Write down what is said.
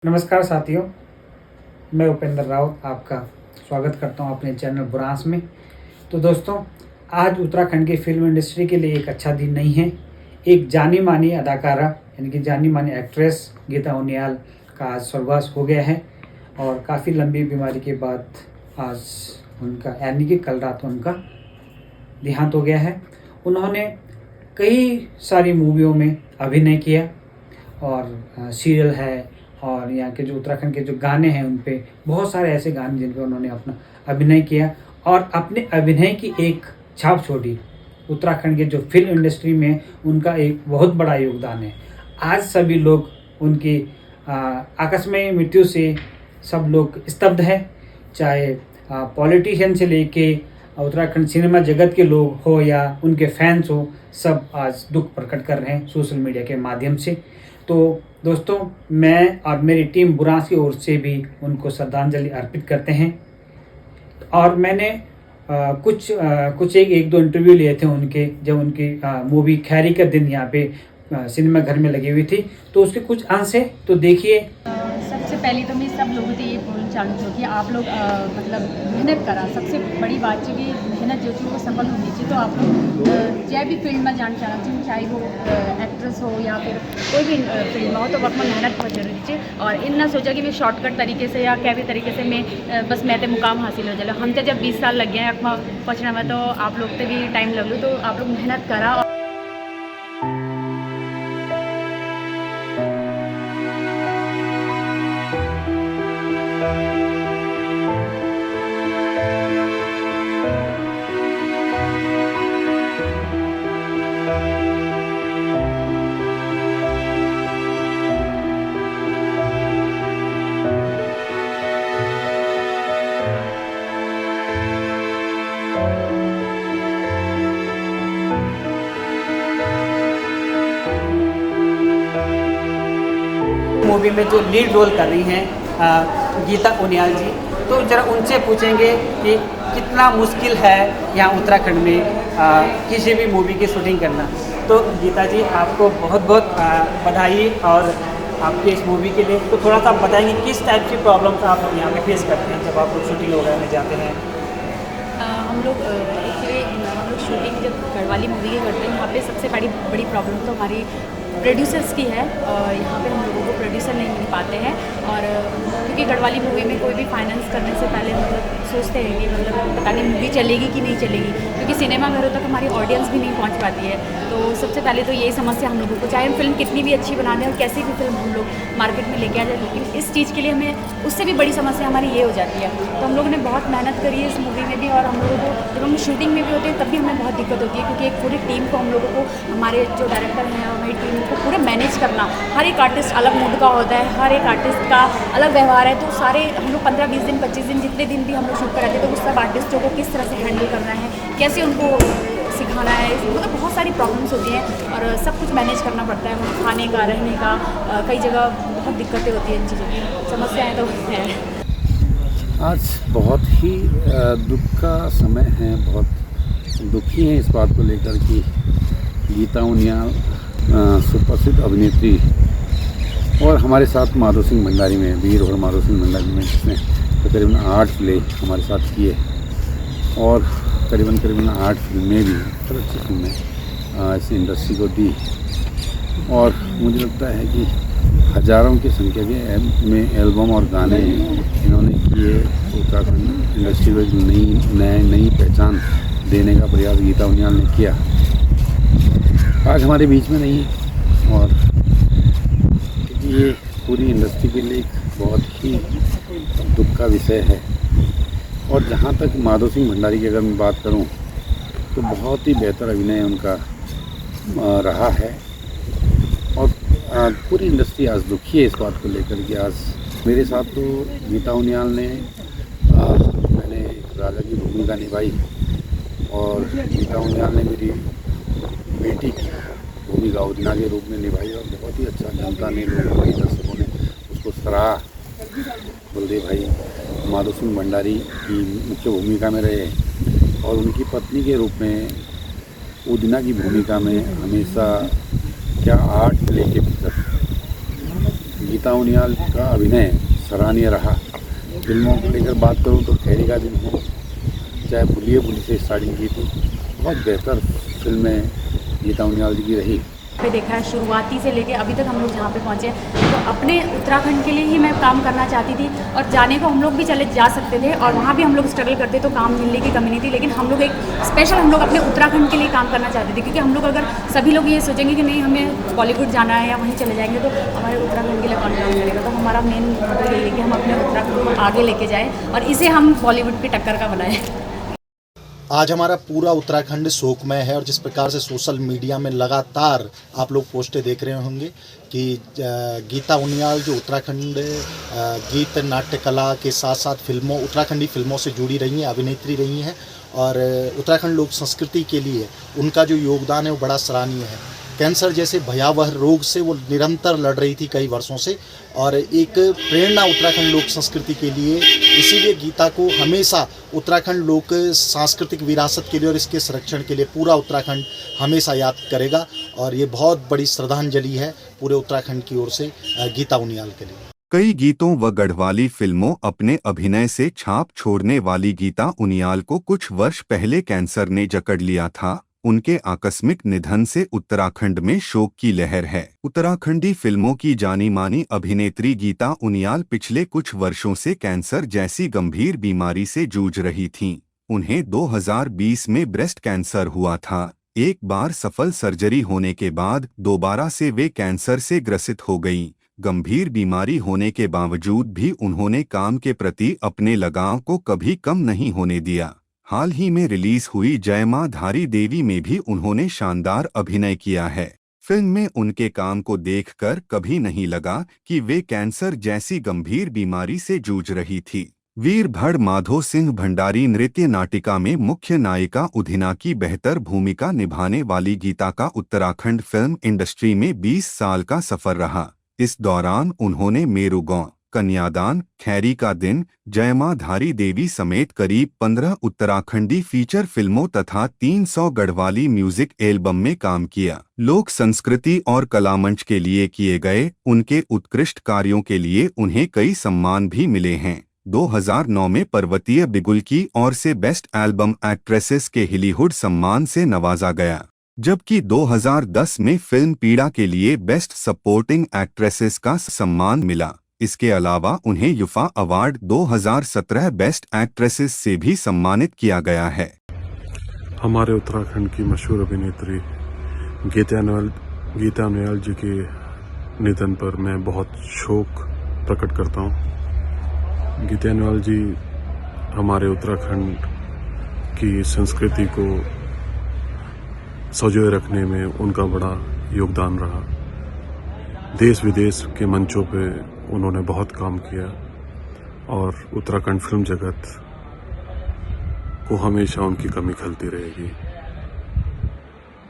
नमस्कार साथियों, मैं उपेंद्र राउत आपका स्वागत करता हूं अपने चैनल बुरांस में। तो दोस्तों, आज उत्तराखंड की फिल्म इंडस्ट्री के लिए एक अच्छा दिन नहीं है। एक जानी मानी अदाकारा यानी कि जानी मानी एक्ट्रेस गीता उनियाल का आज स्वर्गवास हो गया है और काफ़ी लंबी बीमारी के बाद आज उनका यानी कि कल रात उनका देहांत हो गया है। उन्होंने कई सारी मूवियों में अभिनय किया और सीरियल है और यहाँ के जो उत्तराखंड के जो गाने हैं उन पे बहुत सारे ऐसे गाने जिन पे उन्होंने अपना अभिनय किया और अपने अभिनय की एक छाप छोड़ी। उत्तराखंड के जो फिल्म इंडस्ट्री में उनका एक बहुत बड़ा योगदान है। आज सभी लोग उनकी आकस्मिक मृत्यु से सब लोग स्तब्ध हैं, चाहे पॉलिटिशियन से लेके उत्तराखंड सिनेमा जगत के लोग हो या उनके फैंस हो, सब आज दुख प्रकट कर रहे हैं सोशल मीडिया के माध्यम से। तो दोस्तों, मैं और मेरी टीम बुरांस की ओर से भी उनको श्रद्धांजलि अर्पित करते हैं। और मैंने कुछ एक दो इंटरव्यू लिए थे उनके, जब उनकी मूवी खैरी का दिन यहाँ पे सिनेमा घर में लगी हुई थी, तो उसके कुछ अंश है, तो देखिए। सबसे पहले तो मैं सब लोगों से ये बोलना चाहूँगी कि आप लोग मतलब मेहनत करा। सबसे बड़ी बात है कि मेहनत जो थी वो सफल होनी चाहिए। तो आप लोग चाहे भी फील्ड में जाना चाहना चाहिए, चाहे वो एक्ट्रेस हो या फिर कोई भी फील्ड में हो, तो अपना मेहनत बहुत जरूरी चाहिए। और इन ना सोचा कि मैं शॉर्टकट तरीके से या क्या भी तरीके से मैं बस मैं मुकाम हासिल हो जाए। हम तो जब 20 साल लग गए हैं अखमा पहुँचने में, तो आप लोग तो भी टाइम लग लो, तो आप लोग मेहनत करा। मूवी में जो लीड रोल कर रही हैं गीता उनियाल जी, तो जरा उनसे पूछेंगे कि कितना मुश्किल है यहाँ उत्तराखंड में किसी भी मूवी की शूटिंग करना। तो गीता जी, आपको बहुत बहुत बधाई और आपके इस मूवी के लिए। तो थोड़ा सा बताएंगे किस टाइप की प्रॉब्लम्स आप यहाँ पे फेस करते हैं जब आप लोग शूटिंग वगैरह में जाते हैं। हम लोग शूटिंग जब गढ़वाली मूवी की करते हैं, यहाँ पे सबसे बड़ी प्रॉब्लम तो हमारी प्रोड्यूसर्स की है। यहाँ पे हम लोगों को प्रोड्यूसर नहीं मिल पाते हैं। और क्योंकि गढ़वाली मूवी में कोई भी फाइनेंस करने से पहले मतलब सोचते हैं कि मतलब पता नहीं मूवी चलेगी कि नहीं चलेगी, क्योंकि सिनेमा घरों तक हमारी ऑडियंस भी नहीं पहुँच पाती है। तो सबसे पहले तो यही समस्या हम लोगों को, चाहे हम फिल्म कितनी भी अच्छी बना दें और कैसी भी फिल्म हम लोग मार्केट में लेके आ जाए, लेकिन इस चीज़ के लिए हमें उससे भी बड़ी समस्या हमारी ये हो जाती है। तो हम लोगों ने बहुत मेहनत करी है इस मूवी में भी, और हम लोगों को जब हम शूटिंग में भी होते हैं तब भी हमें बहुत दिक्कत होती है, क्योंकि एक पूरी टीम को हम लोगों को, हमारे जो डायरेक्टर हैं हमारी टीम को पूरे मैनेज करना। हर एक आर्टिस्ट अलग मूड का होता है, हर एक आर्टिस्ट का अलग व्यवहार है। तो सारे हम लोग 15-20 दिन 25 दिन जितने दिन भी हम लोग शूट कराते हैं, तो उस सब आर्टिस्टों को किस तरह से हैंडल करना है, कैसे उनको सिखाना है, मतलब बहुत सारी प्रॉब्लम्स होती हैं और सब कुछ मैनेज करना पड़ता है। मतलब खाने का, रहने का, कई जगह बहुत दिक्कतें होती हैं इन चीज़ों की, समस्याएँ तो हैं। आज बहुत ही दुख का समय है, बहुत दुखी हैं इस बात को लेकर कि गीता उनियाल सुप्रसिद्ध अभिनेत्री और हमारे साथ माधो सिंह भंडारी में, वीर और माधो सिंह भंडारी में, जिसने तकरीबन 8 प्ले हमारे साथ किए और करीबन 8 फिल्में भी, बहुत अच्छी फिल्में इस इंडस्ट्री को दी। और मुझे लगता है कि हज़ारों की संख्या में एल्बम और गाने इन्होंने किए। उत्तराखंड इंडस्ट्री को एक नई पहचान देने का प्रयास गीता उनियाल ने किया। आज हमारे बीच में नहीं है और ये पूरी इंडस्ट्री के लिए एक बहुत ही दुख का विषय है। और जहाँ तक माधो सिंह भंडारी की अगर मैं बात करूँ, तो बहुत ही बेहतर अभिनय उनका रहा है और पूरी इंडस्ट्री आज दुखी है इस बात को लेकर कि आज मेरे साथ तो गीता उनियाल ने मैंने राजा की भूमिका निभाई और गीता उनियाल ने मेरी बेटी की भूमिका उदिना के रूप में निभाई और बहुत ही अच्छा जनता ने, लोगों ने, दर्शकों ने उसको सराहा। बलदेव भाई माधो सिंह भंडारी की मुख्य भूमिका में रहे और उनकी पत्नी के रूप में उदिना की भूमिका में हमेशा क्या 8 प्ले के भीतर गीता उनियाल का अभिनय सराहनीय रहा। फिल्मों को लेकर बात करूँ तो खैरी का दिन हो, चाहे भूलिए भूली से स्टार्टिंग की थी, बहुत बेहतर फिल्में गीता उनियाल जी की रही। पे देखा है शुरुआती से लेके अभी तक हम लोग जहाँ पे पहुँचे हैं, तो अपने उत्तराखंड के लिए ही मैं काम करना चाहती थी। और जाने को हम लोग भी चले जा सकते थे और वहाँ भी हम लोग स्ट्रगल करते तो काम मिलने की कमी नहीं थी, लेकिन हम लोग एक स्पेशल हम लोग अपने उत्तराखंड के लिए काम करना चाहते थे। क्योंकि हम लोग अगर सभी लोग ये सोचेंगे कि नहीं हमें बॉलीवुड जाना है या वहीं चले जाएंगे, तो हमारे उत्तराखंड के लिए कौन काम करेगा। तो हमारा मेन मोटिव यही है कि हम अपने उत्तराखंड को आगे लेके जाएँ और इसे हम बॉलीवुड की टक्कर का बनाएं। आज हमारा पूरा उत्तराखंड शोकमय है और जिस प्रकार से सोशल मीडिया में लगातार आप लोग पोस्टें देख रहे होंगे कि गीता उनियाल जो उत्तराखंड गीत नाट्य कला के साथ साथ उत्तराखंडी फिल्मों से जुड़ी रही हैं, अभिनेत्री रही हैं और उत्तराखंड लोक संस्कृति के लिए उनका जो योगदान है वो बड़ा सराहनीय है। कैंसर जैसे भयावह रोग से वो निरंतर लड़ रही थी कई वर्षों से और एक प्रेरणा उत्तराखंड लोक संस्कृति के लिए, इसीलिए गीता को हमेशा उत्तराखंड लोक सांस्कृतिक विरासत के लिए और इसके संरक्षण के लिए पूरा उत्तराखंड हमेशा याद करेगा। और ये बहुत बड़ी श्रद्धांजलि है पूरे उत्तराखंड की ओर से गीता उनियाल के लिए। कई गीतों व गढ़वाली फिल्मों अपने अभिनय से छाप छोड़ने वाली गीता उनियाल को कुछ वर्ष पहले कैंसर ने जकड़ लिया था। उनके आकस्मिक निधन से उत्तराखंड में शोक की लहर है। उत्तराखंडी फिल्मों की जानी मानी अभिनेत्री गीता उनियाल पिछले कुछ वर्षों से कैंसर जैसी गंभीर बीमारी से जूझ रही थीं। उन्हें 2020 में ब्रेस्ट कैंसर हुआ था। एक बार सफल सर्जरी होने के बाद दोबारा से वे कैंसर से ग्रसित हो गईं। गंभीर बीमारी होने के बावजूद भी उन्होंने काम के प्रति अपने लगाव को कभी कम नहीं होने दिया। हाल ही में रिलीज हुई जय मां धारी देवी में भी उन्होंने शानदार अभिनय किया है। फिल्म में उनके काम को देखकर कभी नहीं लगा कि वे कैंसर जैसी गंभीर बीमारी से जूझ रही थी। वीरभद्र माधो सिंह भंडारी नृत्य नाटिका में मुख्य नायिका उधिना की बेहतर भूमिका निभाने वाली गीता का उत्तराखंड फिल्म इंडस्ट्री में 20 साल का सफर रहा। इस दौरान उन्होंने मेरुगौं, कन्यादान, खैरी का दिन, जय मां धारी देवी समेत करीब 15 उत्तराखंडी फीचर फिल्मों तथा 300 गढ़वाली म्यूजिक एल्बम में काम किया। लोक संस्कृति और कलामंच के लिए किए गए उनके उत्कृष्ट कार्यों के लिए उन्हें कई सम्मान भी मिले हैं। 2009 में पर्वतीय बिगुल की ओर से बेस्ट एल्बम एक्ट्रेसेस के हिलीहुड सम्मान से नवाजा गया, जबकि 2010 में फिल्म पीड़ा के लिए बेस्ट सपोर्टिंग एक्ट्रेसेस का सम्मान मिला। इसके अलावा उन्हें युफा अवार्ड 2017 बेस्ट एक्ट्रेसेस से भी सम्मानित किया गया है। हमारे उत्तराखंड की मशहूर अभिनेत्री गीता उनियाल जी के निधन पर मैं बहुत शोक प्रकट करता हूँ। गीता उनियाल जी हमारे उत्तराखंड की संस्कृति को संजोए रखने में उनका बड़ा योगदान रहा। देश विदेश के मंचों पे उन्होंने बहुत काम किया और उत्तराखंड फिल्म जगत को हमेशा उनकी कमी खलती रहेगी।